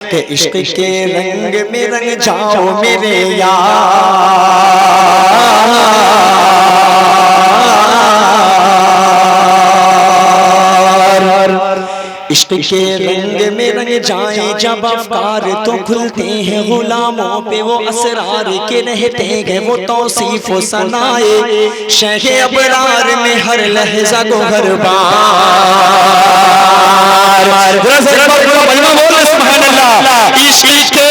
کہ عشق کے رنگ میں رنگ جاؤ میرے یار، عشق کے رنگ میں رنگ جائیں جب افکار تو کھلتے ہیں غلاموں پہ وہ اسرار کے رہتے ہیں وہ توصیف و ثنائے شیخ ابرار میں ہر لحظہ کو ہر بار سبحان اللہ۔ عشق کے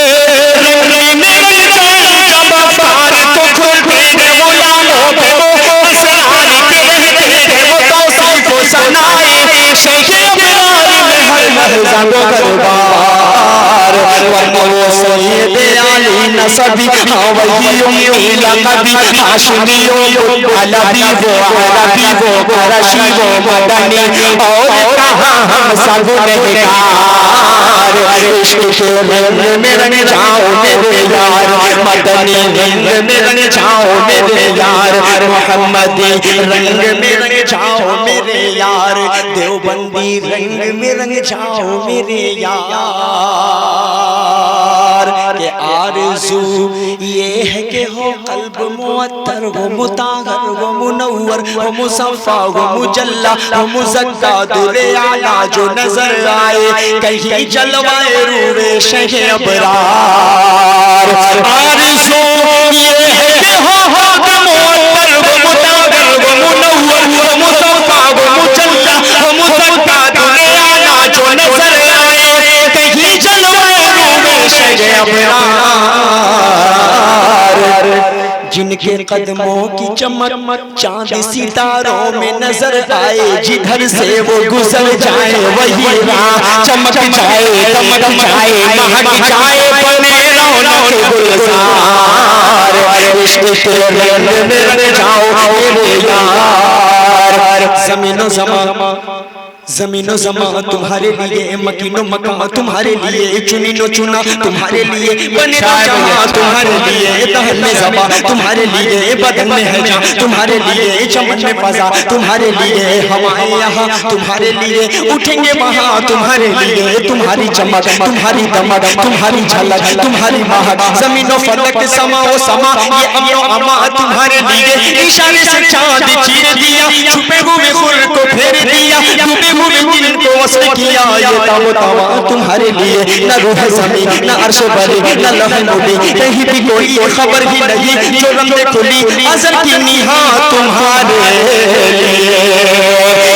رنگ میں رنگ جائیں جب افکار تو کھلتے ہیں غلاموں پہ وہ اسرار کے رہتے ہیں وہ توصیف و ثنائے شیخ ابرار لحظہ کو دربار، ورنہ وہ سید علی نسبی ہاں وہی امی لقبی ہاشمی و علوی وہ عربی وہ قرشی وہ مدنی اور کہاں ہم سب گنہگار، عشق کے رنگ میں رنگ جاؤ میرے یار، مدنی رنگ میں رنگ جاؤ میرے یار، محمدی رنگ میں رنگ جاؤ میرے یار، دیوبندی رنگ میں رنگ جاؤ میرے یار، کہ آرزو یہ ہے کہ ہو قلب معطر ہو مطہر ہو منور ہو مصفا ہو مجلا ہو مزکا در اعلیٰ جو نظر آئے کہیں جلوائے روح شیخ ابرار، آرزو یہ ہے کہ ہو قلب معطر ہو مطہر ہو منور ہو مصفا ہو مجلا ہو مزکا در اعلیٰ جو نظر آئے کہیں جلوائے روح شیخ ابرار، جن کے قدموں کی چمک چاند ستاروں میں نظر آئے جدھر سے وہ گزر جائے وہی راہ چمک جائے دمک جائے مہک جائے بنے رونق گلزار، عشق کے رنگ میں رنگ جاؤ میرے یار، زمین و زمان زمین و زمان تمہارے لیے مکین و مکان تمہارے لیے چنین و چنا تمہارے لیے بنے جہاں تمہارے لیے دہن میں زبان تمہارے لیے بدن میں ہے جان تمہارے لیے چمن میں فضا تمہارے لیے ہوائیں یہاں تمہارے لیے اٹھیں گے وہاں تمہارے لیے تمہاری چمک تمہاری دمک تمہاری جھلک تمہاری مہک زمین و فلک سما و سما یہ امن و اما تمہارے لیے اشارے سے چاند چیر دیا چھپے ہوئے خور کو پھیر دیا ڈوبے ہوئے جن کو وصل کیا یہ تاب و تابا تمہارے لیے نہ روح زمین نہ عرش بری نہ لوح نبی کہیں بھی کوئی خبر ہی نہیں جو رمض کھلی ازل کی نہا تمہارے لیے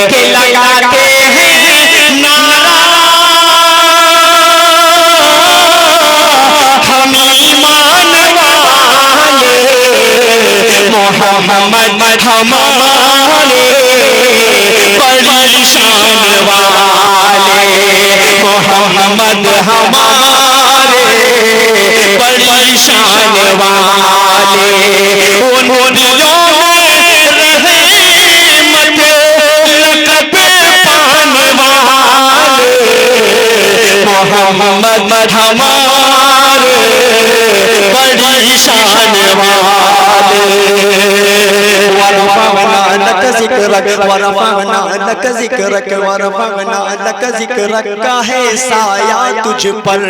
کہ لگاتے ہیں نعرہ ہم ایمان والے محمد ہمارے بڑی شان والے محمد ہمارے بڑی شان والے ان دلوں میں رحمت لقب پانے والے محمد ہمارے بڑی شان والے ورفعنا لك ذکرک ورفعنا لك ذکرک ورفعنا لك ذکرک کا ہے سایہ تجھ پر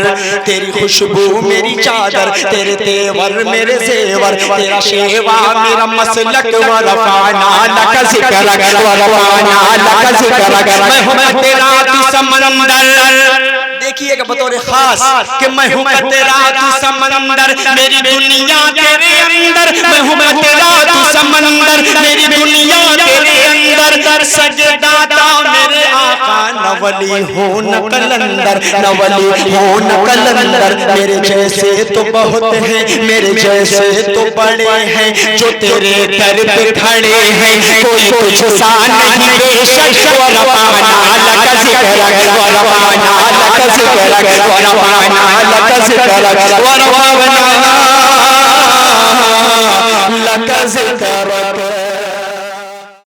تیری خوشبو میری چادر تیرے تیور میرے زیور تیرا شیوا میرا مسلک ورفعنا لك ذکرک ورفعنا لك ذکرک میں ہوں تیرا تو سمندر دیکھئے کہ بطور خاص کہ میں ہوں تیرا تو سمندر میری دنیا تیرے اندر میں ہوں تیرا تو سمندر میری دنیا تیرے اندر سجداتا میرے آقا نہ ولی ہو نہ کلندر نہ ولی ہو نہ کلندر میرے جیسے تو بہت ہیں میرے جیسے تو بڑے ہیں جو تیرے در پہ کھڑے ہیں کوئی کچھ سا نہیں بے شک ورفعنا لك ذکرک ورفعنا لك ذکرک ورفعنا لك ذکرک ورفعنا لك ذکرک